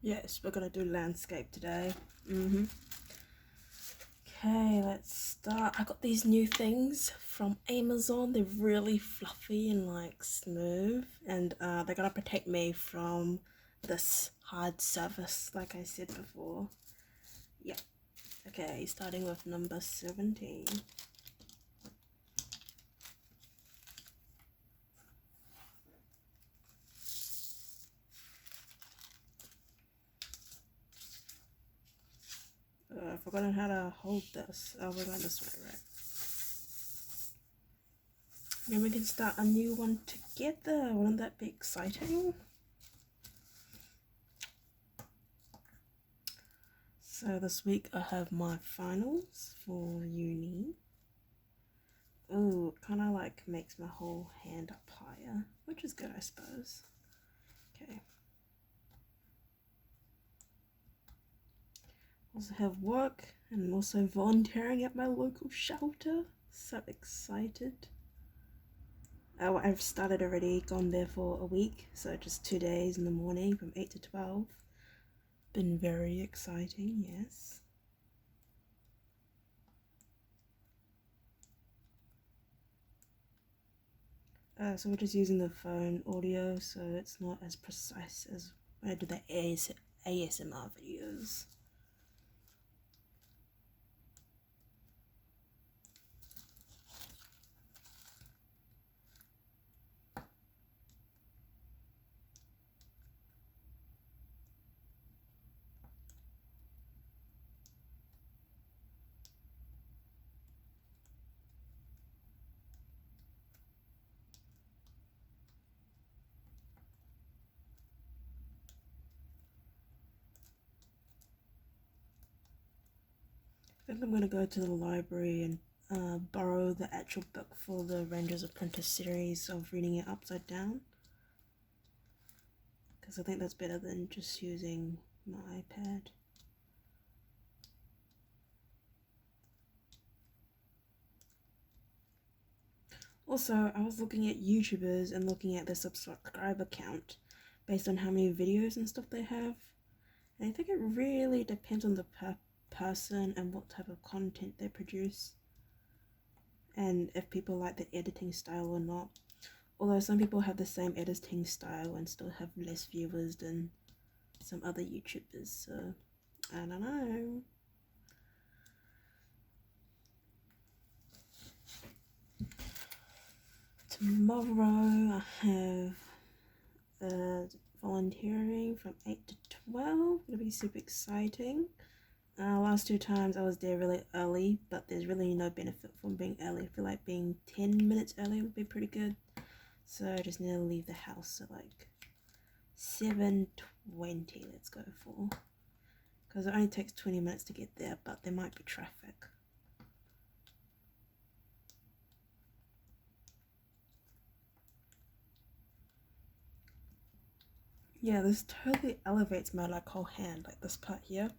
Yes, we're gonna do landscape today. Okay, let's start. I got these new things from Amazon. They're really fluffy and like smooth, and they're gonna protect me from this hard surface, like I said before. Yeah. Okay, starting with number 17. I've forgotten how to hold this. Oh, we're going this way, right? Then we can start a new one together. Wouldn't that be exciting? So this week I have my finals for uni. Ooh, it kind of like makes my whole hand up higher, which is good, I suppose. Okay. Also have work and I'm also volunteering at my local shelter. So excited. Oh, I've started already, gone there for a week, so just 2 days in the morning from 8 to 12. Been very exciting, yes. So we're just using the phone audio, so it's not as precise as when I do the ASMR videos. I think I'm gonna go to the library and borrow the actual book for the Rangers Apprentice series of reading it upside down, because I think that's better than just using my iPad. Also, I was looking at YouTubers and looking at their subscriber count based on how many videos and stuff they have, and I think it really depends on the person and what type of content they produce, and if people like the editing style or not. Although some people have the same editing style and still have less viewers than some other YouTubers, so I don't know. Tomorrow I have volunteering from 8 to 12. It'll be super exciting. Last 2 times I was there really early, but there's really no benefit from being early. I feel like being 10 minutes early would be pretty good. So I just need to leave the house at like 7:20, let's go for. Because it only takes 20 minutes to get there, but there might be traffic. Yeah, this totally elevates my like whole hand, like this part here.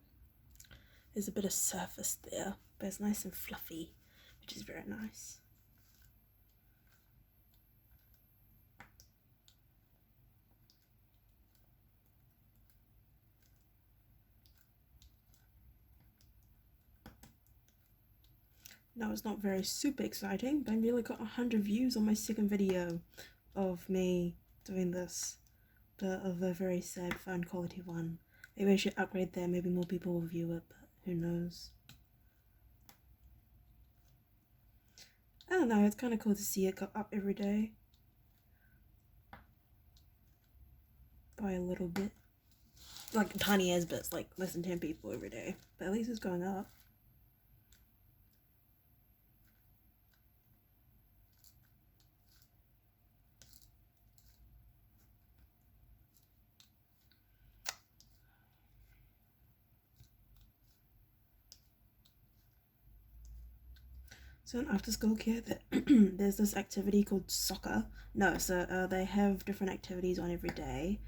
There's a bit of surface there, but it's nice and fluffy, which is very nice. Now it's not very super exciting, but I nearly got 100 views on my second video of me doing this, of a very sad phone quality one. Maybe I should upgrade that, maybe more people will view it, but who knows. I don't know, it's kind of cool to see it go up every day. By a little bit. Like tiny as bits, like less than 10 people every day. But at least it's going up. So in after school care, there's this activity called soccer. No, so they have different activities on every day.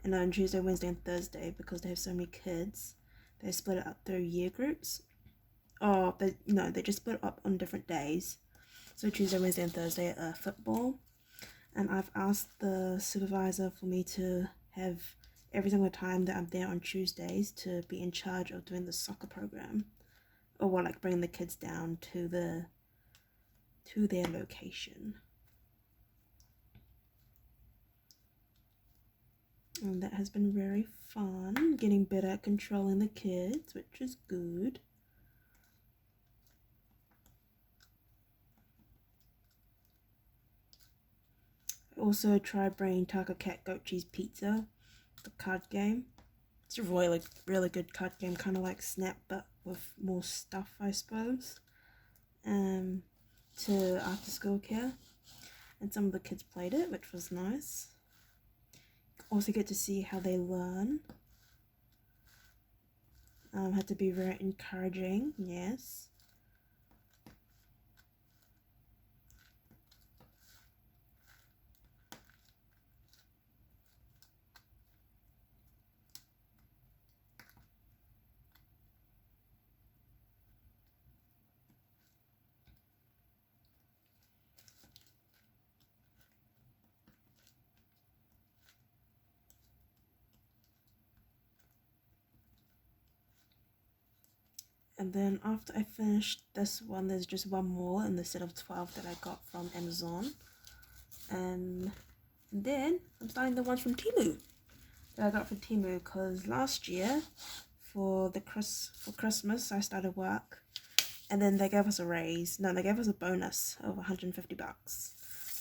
And on Tuesday, Wednesday, and Thursday, because they have so many kids, they split it up through year groups. Oh, they just split it up on different days. So Tuesday, Wednesday, and Thursday football. And I've asked the supervisor for me to have every single time that I'm there on Tuesdays to be in charge of doing the soccer program, or like bringing the kids down to their location. And that has been very fun, getting better at controlling the kids, which is good. I also tried bringing Taco Cat Goat Cheese Pizza, the card game. It's a really, really good card game, kind of like Snap, but with more stuff, I suppose. To after school care, and some of the kids played it, which was nice. Also get to see how they learn. Had to be very encouraging, yes. And then after I finished this one, there's just one more in the set of 12 that I got from Amazon. And then I'm starting the ones from Temu that I got from Temu, because last year for Christmas I started work, and then they gave us a raise. No, they gave us a bonus of 150 bucks.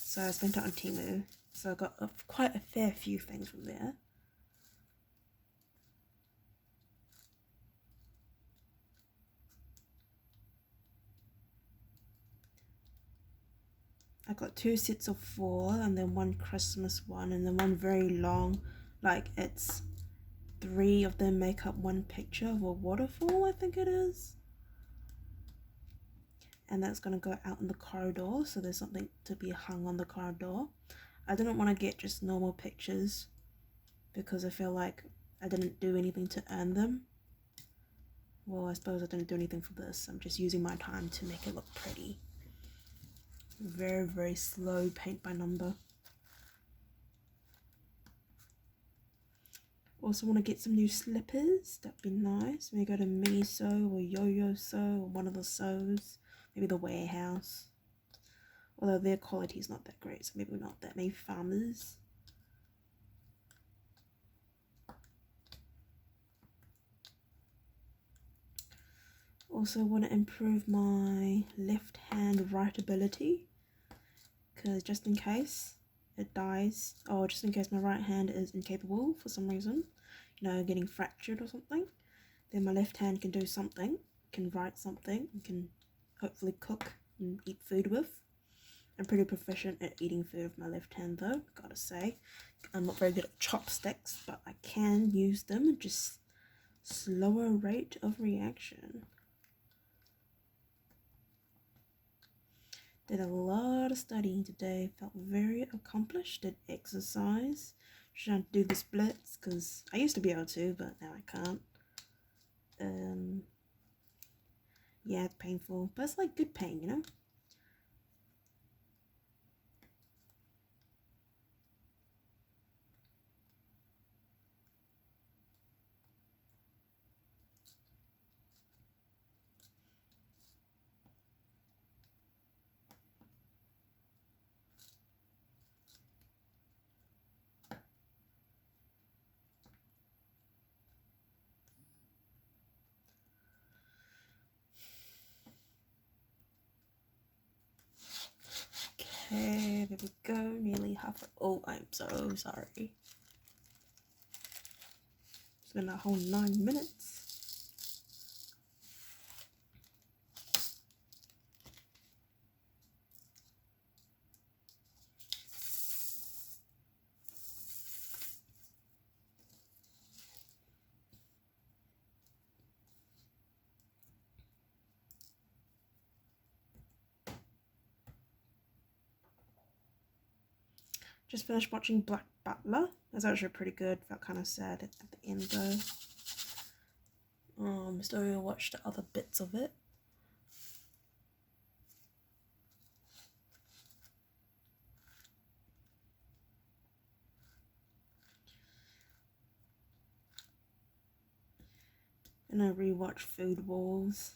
So I spent it on Temu. So I got quite a fair few things from there. I got 2 sets of 4, and then one Christmas one, and then one very long, like it's 3 of them make up one picture of a waterfall, I think it is. And that's gonna go out in the corridor, so there's something to be hung on the corridor. I didn't want to get just normal pictures because I feel like I didn't do anything to earn them. Well, I suppose I didn't do anything for this. I'm just using my time to make it look pretty. Very, very slow paint by number. Also want to get some new slippers. That'd be nice. Maybe go to Miniso or Yo-Yo So or one of the So's. Maybe the Warehouse. Although their quality is not that great, so maybe not that. Maybe Farmers. Also want to improve my left hand writability, because just in case it dies, or just in case my right hand is incapable for some reason, you know, getting fractured or something, then my left hand can do something, can write something, and can hopefully cook and eat food with. I'm pretty proficient at eating food with my left hand though, gotta say. I'm not very good at chopsticks, but I can use them, just slower rate of reaction. Did a lot of studying today, felt very accomplished, did exercise, trying to do the splits, because I used to be able to, but now I can't. Yeah, it's painful, but it's like good pain, you know? Okay, there we go, nearly half. Oh, I'm so sorry. It's been a whole 9 minutes. Just finished watching Black Butler. It was actually pretty good. Felt kind of sad at the end though. Still gonna watch the other bits of it. And I rewatch Food Wars.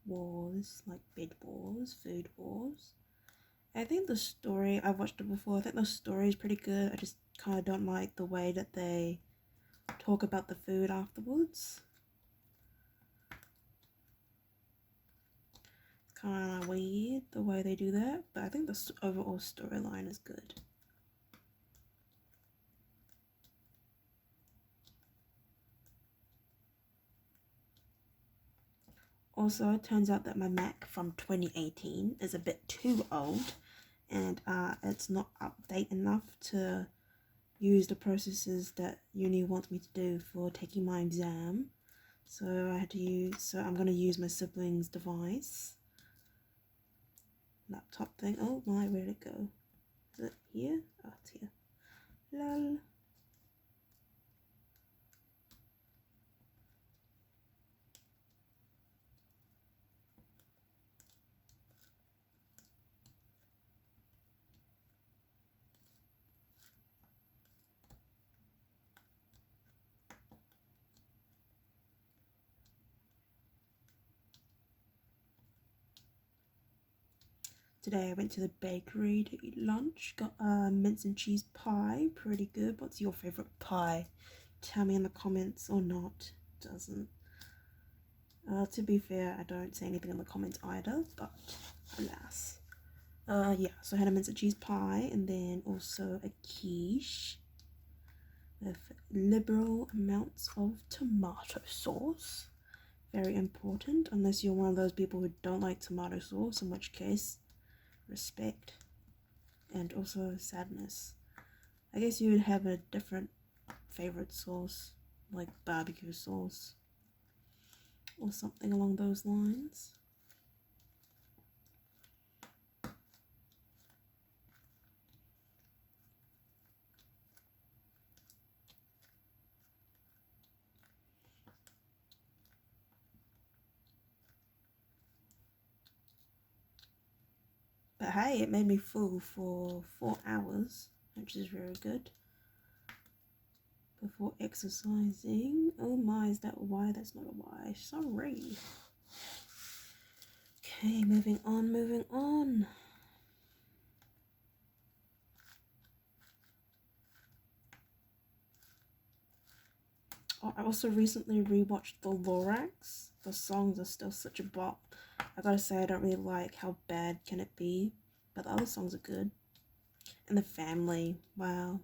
Wars, like Bed Wars, Food Wars. I think the story, I've watched it before, I think the story is pretty good. I just kind of don't like the way that they talk about the food afterwards. It's kind of weird the way they do that, but I think the overall storyline is good. Also, it turns out that my Mac from 2018 is a bit too old, and it's not update enough to use the processes that uni wants me to do for taking my exam. So I'm gonna use my sibling's device. Laptop thing. Oh my, where'd it go? Is it here? Oh, it's here. Lol. Today I went to the bakery to eat lunch. Got a mince and cheese pie. Pretty good. What's your favorite pie? Tell me in the comments or not. Doesn't. To be fair, I don't say anything in the comments either, but alas. Yeah, so I had a mince and cheese pie and then also a quiche with liberal amounts of tomato sauce. Very important, unless you're one of those people who don't like tomato sauce, in which case, respect. And also sadness. I guess you would have a different favorite sauce, like barbecue sauce or something along those lines. But hey, it made me full for 4 hours, which is very good. Before exercising. Oh my, is that a Y? That's not a Y. Sorry. Okay, moving on, moving on. Oh, I also recently rewatched The Lorax. The songs are still such a bop. I gotta say, I don't really like How Bad Can It Be, but the other songs are good. And The Family, wow.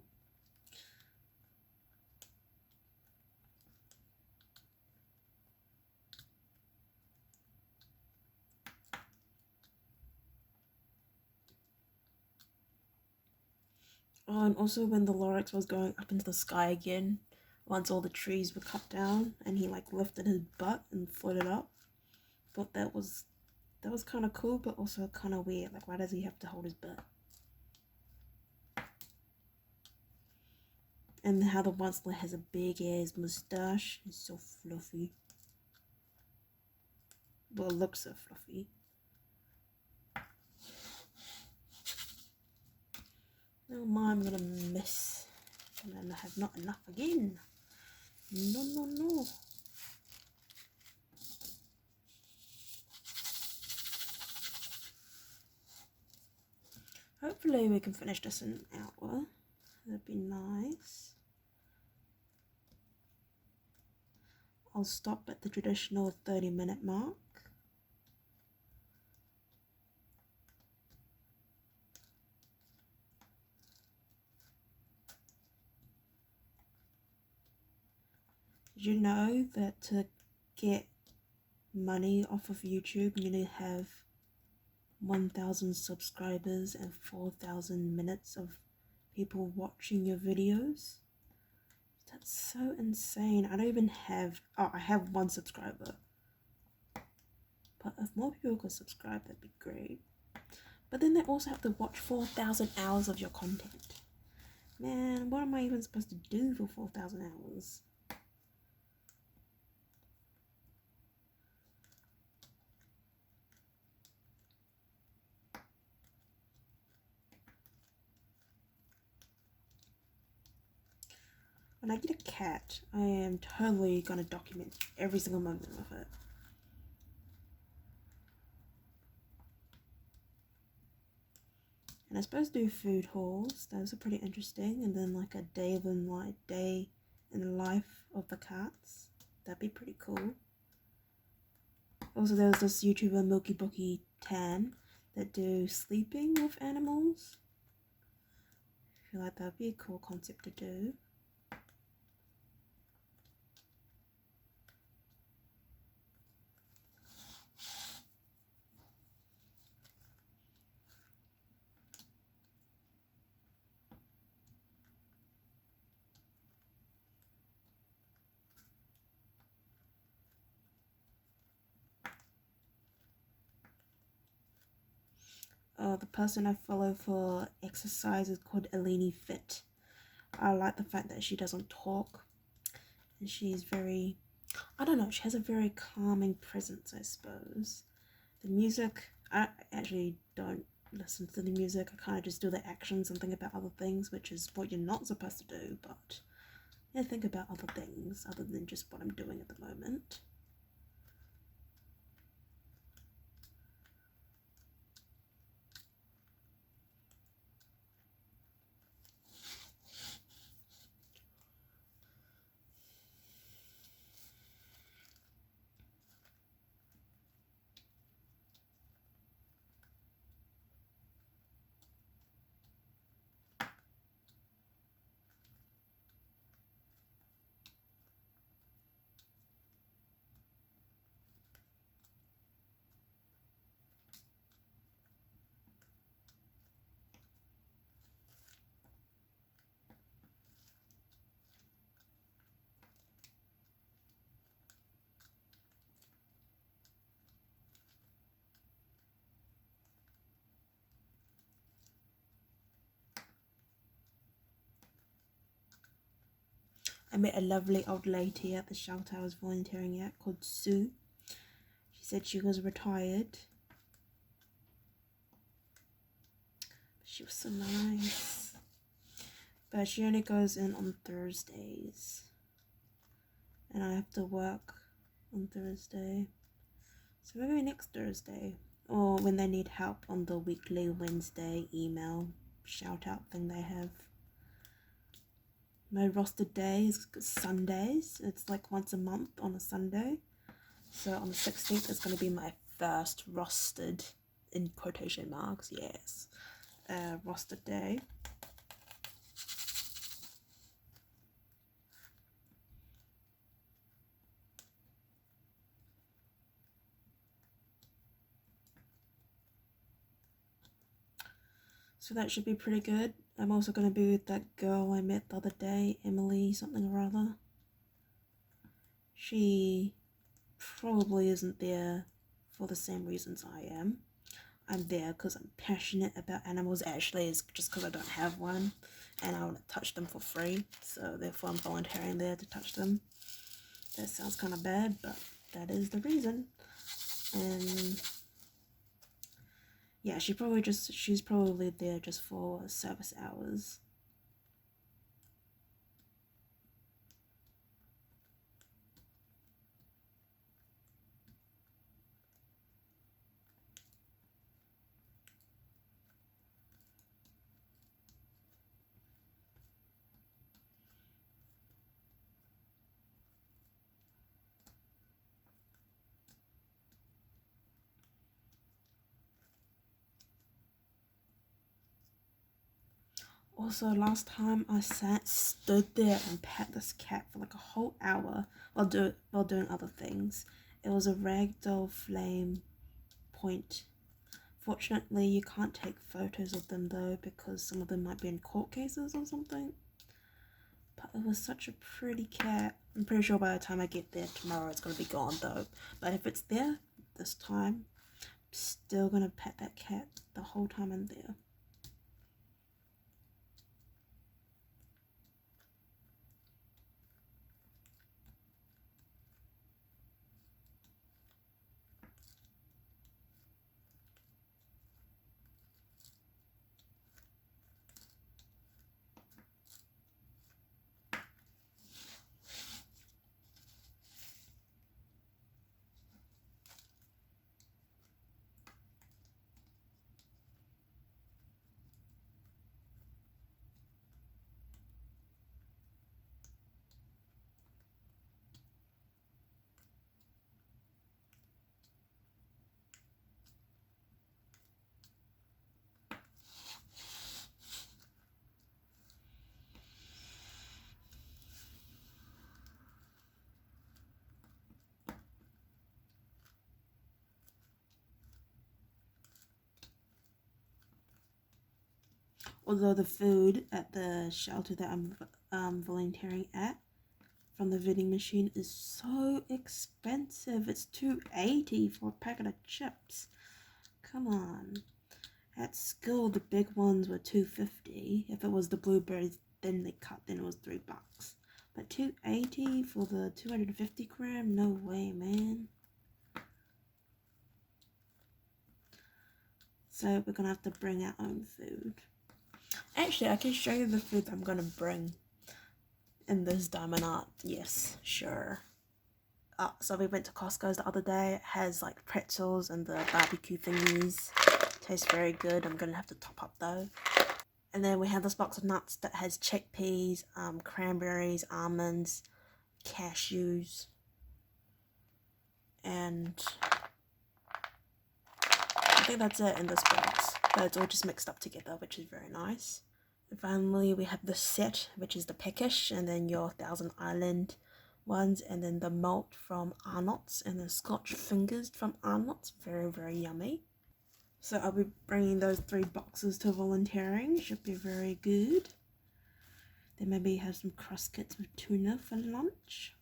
Oh, and also when the Lorax was going up into the sky again, once all the trees were cut down, and he like lifted his butt and floated up. Thought that was kind of cool, but also kind of weird. Like, why does he have to hold his butt? And how the monster has a big ass mustache. It's so fluffy. Well, it looks so fluffy. Oh my, I'm gonna miss. And then I have not enough again. No, no, no. Hopefully we can finish this in an hour. That'd be nice. I'll stop at the traditional 30-minute mark. Did you know that to get money off of YouTube, you need to have 1,000 subscribers and 4,000 minutes of people watching your videos? That's so insane. I don't even have, oh, I have 1 subscriber. But if more people could subscribe, that'd be great. But then they also have to watch 4,000 hours of your content. Man, what am I even supposed to do for 4,000 hours? When I get a cat, I am totally gonna document every single moment of it. And I suppose do food hauls. Those are pretty interesting. And then like a day in the life of the cats. That'd be pretty cool. Also, there's this YouTuber Milky Bookie Tan that do sleeping with animals. I feel like that'd be a cool concept to do. The person I follow for exercise is called Eleni Fit. I like the fact that she doesn't talk. And she's very, I don't know, she has a very calming presence, I suppose. The music, I actually don't listen to the music. I kind of just do the actions and think about other things, which is what you're not supposed to do, but I think about other things other than just what I'm doing at the moment. I met a lovely old lady at the shelter I was volunteering at called Sue. She said she was retired. She was so nice. But she only goes in on Thursdays. And I have to work on Thursday. So maybe next Thursday. Or when they need help on the weekly Wednesday email shout out thing they have. My rostered day is Sundays. It's like once a month on a Sunday. So on the 16th is going to be my first rostered, in quotation marks, yes, rostered day. So that should be pretty good. I'm also going to be with that girl I met the other day, Emily something or other. She probably isn't there for the same reasons I am. I'm there because I'm passionate about animals. Actually, it's just because I don't have one and I want to touch them for free. So therefore I'm volunteering there to touch them. That sounds kind of bad, but that is the reason. And yeah, she's probably there just for service hours. Also, last time I stood there and pet this cat for like a whole hour while doing other things. It was a ragdoll flame point. Fortunately, you can't take photos of them though because some of them might be in court cases or something. But it was such a pretty cat. I'm pretty sure by the time I get there tomorrow it's gonna be gone though. But if it's there this time, I'm still gonna pet that cat the whole time I'm there. Although the food at the shelter that I'm volunteering at from the vending machine is so expensive. It's $2.80 for a packet of chips. Come on. At school, the big ones were $2.50. If it was the blueberries, then they cut, then it was $3. But $2.80 for the 250 gram? No way, man. So we're gonna have to bring our own food. Actually, I can show you the food I'm gonna bring in this diamond art. Yes, sure. So we went to Costco's the other day. It has like pretzels and the barbecue thingies. Tastes very good. I'm gonna have to top up though. And then we have this box of nuts that has chickpeas, cranberries, almonds, cashews, and I think that's it in this box. But it's all just mixed up together, which is very nice. And finally, we have the set, which is the peckish, and then your Thousand Island ones, and then the malt from Arnott's, and the Scotch fingers from Arnott's. Very, very yummy. So I'll be bringing those 3 boxes to volunteering. Should be very good. Then maybe have some crosscuts with tuna for lunch.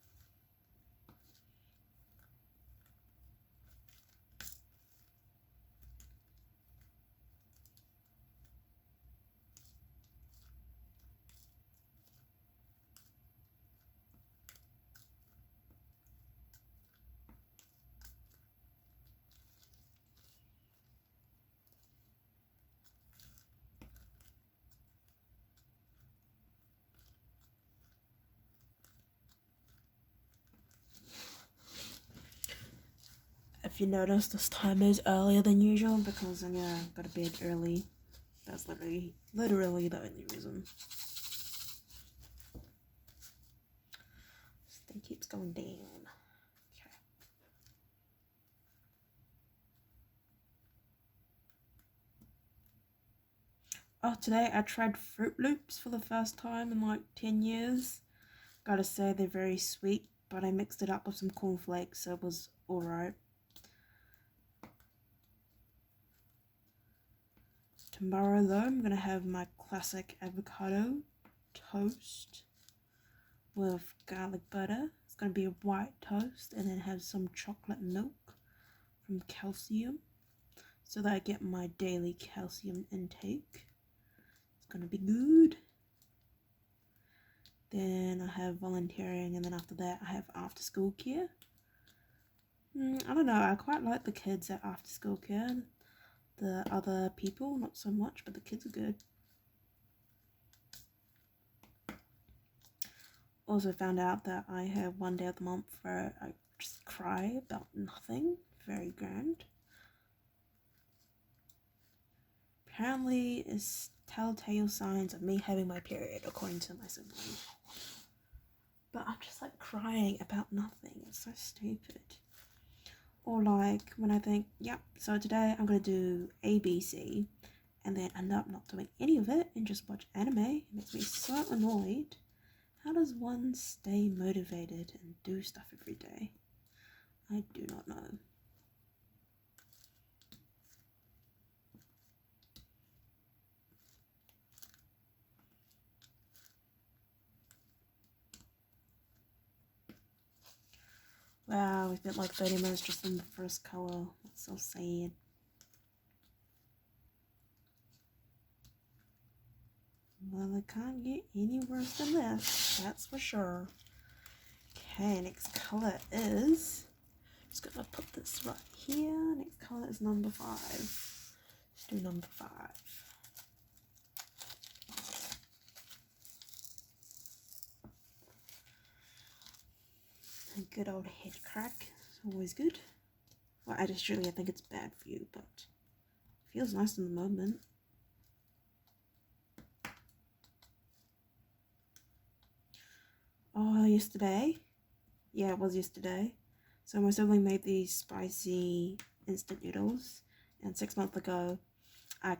If you notice, this time is earlier than usual because I got to bed early. That's literally the only reason. This thing keeps going down. Okay. Oh, today I tried Fruit Loops for the first time in like 10 years. Gotta say they're very sweet, but I mixed it up with some cornflakes, so it was alright. Tomorrow though, I'm gonna have my classic avocado toast with garlic butter. It's gonna be a white toast and then have some chocolate milk from Calcium so that I get my daily calcium intake. It's gonna be good. Then I have volunteering, and then after that I have after school care. I don't know, I quite like the kids at after school care. The other people, not so much, but the kids are good. Also found out that I have one day of the month where I just cry about nothing. Very grand. Apparently it's telltale signs of me having my period, according to my sibling. But I'm just like crying about nothing. It's so stupid. Or like when I think, yep, so today I'm gonna do ABC, and then end up not doing any of it and just watch anime. It makes me so annoyed. How does one stay motivated and do stuff every day? I do not know. Wow, we spent like 30 minutes just on the first color. That's so sad. Well, it can't get any worse than this, that's for sure. Okay, next color is, just gonna put this right here. Next color is number 5. Let's do number 5. A good old head crack is always good. Well, I think it's bad for you, but it feels nice in the moment. Oh, yesterday? Yeah, it was yesterday. So my sibling made these spicy instant noodles, and 6 months ago, I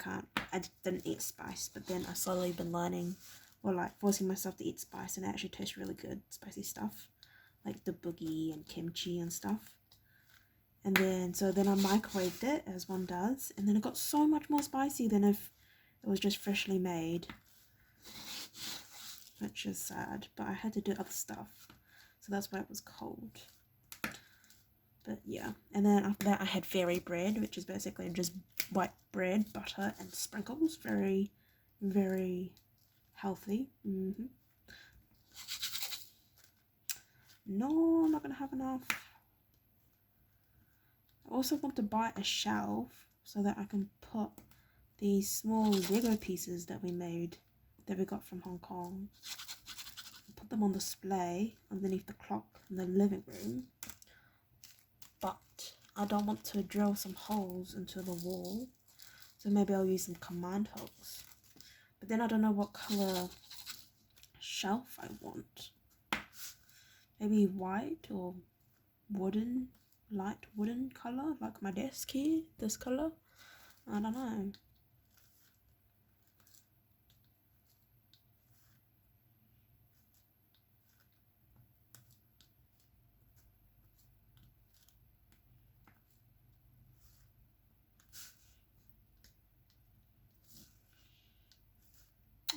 didn't eat spice, but then I slowly been learning, or like forcing myself to eat spice, and it actually tastes really good, spicy stuff, like the boogie and kimchi and stuff. And then, so then I microwaved it, as one does, and then it got so much more spicy than if It was just freshly made, which is sad, but I had to do other stuff, so that's why it was cold. But yeah, and then after that I had fairy bread, which is basically just white bread, butter and sprinkles. Very, very healthy. No, I'm not gonna have enough. I also want to buy a shelf so that I can put these small Lego pieces that we made, that we got from Hong Kong. Put them on display underneath the clock in the living room. But I don't want to drill some holes into the wall, so maybe I'll use some command hooks. But then I don't know what color shelf I want. Maybe white or wooden, light wooden color, like my desk here, this color. I don't know.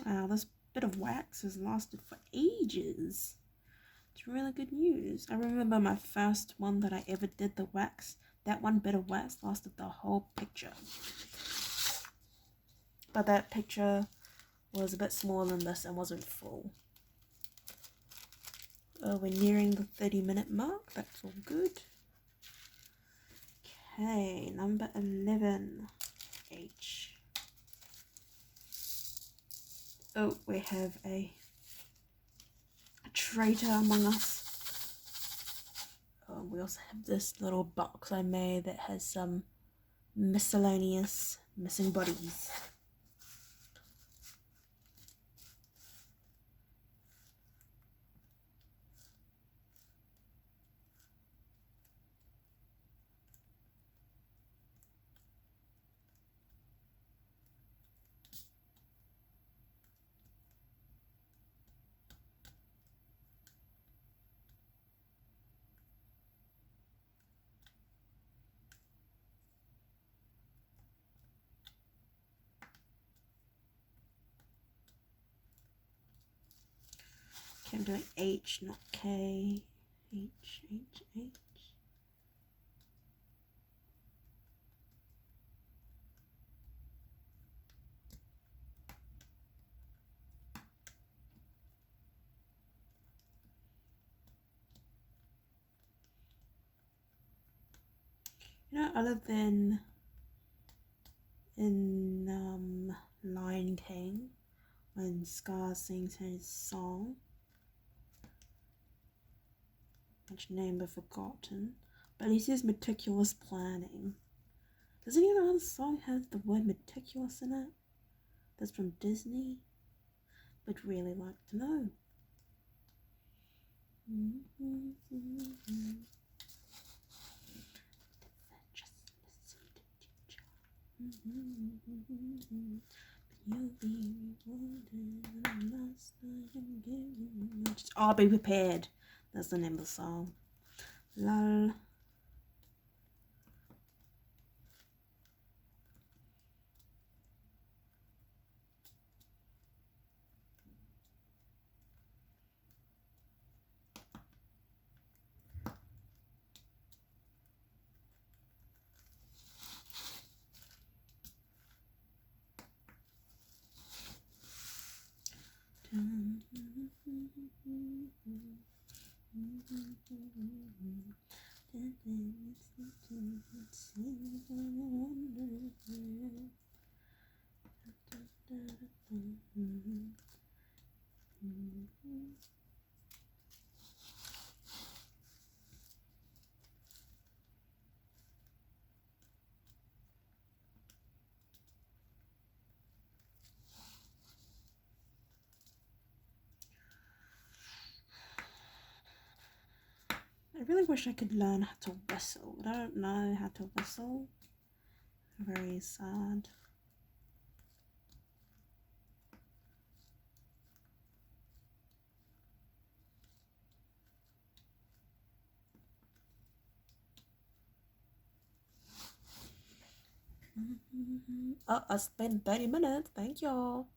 Wow, this bit of wax has lasted for ages. It's really good news. I remember my first one that I ever did the wax. That one bit of wax lasted the whole picture. But that picture was a bit smaller than this and wasn't full. We're nearing the 30-minute mark. That's all good. Okay, number 11. H. Oh, we have a traitor among us. We also have this little box I made that has some miscellaneous missing bodies. Okay, I'm doing H, not K. H, H, H. You know, other than in Lion King, when Scar sings his song, which name I've forgotten, but he says meticulous planning. Does any other song have the word meticulous in it? That's from Disney? Would really like to know. I'll be prepared. That's the name of the song. Lol. I really wish I could learn how to whistle. I don't know how to whistle. Very sad. Oh, I spent 30 minutes. Thank y'all.